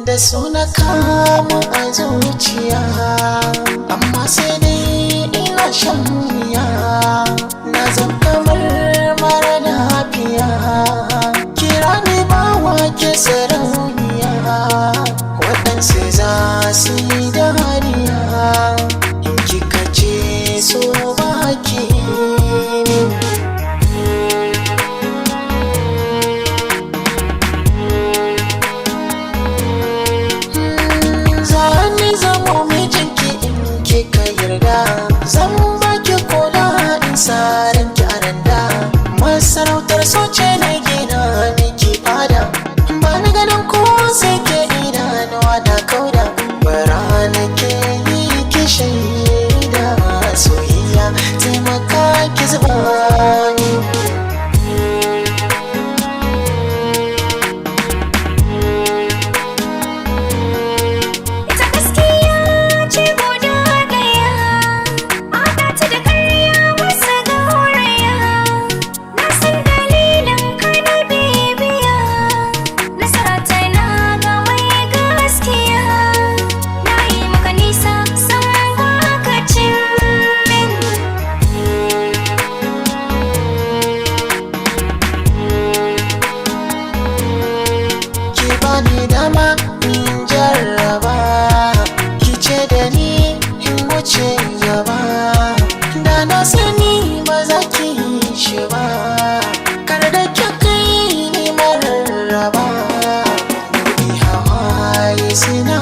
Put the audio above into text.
da suna kama a zuciya, amma sai dai ina shan wuya. Na zan kamar mara lafiya, kira ni bawa ke sarauniya. Waɗansu za su yi dariya in kika ce so baki. Zan baki kula in sarin ki aranda, masarautar soce na gina miki fada. Ba ni ganin ko sai ke idanuwa da kauda, bara na ke yi ki shaida. Soyayya taimaka ki zuba ni. Ni dama in jarraba, kice da ni in wuce gaba. Da na sani ba za ki yi shi ba, kar da ki kai ni mararraba. Dubi hawaye suna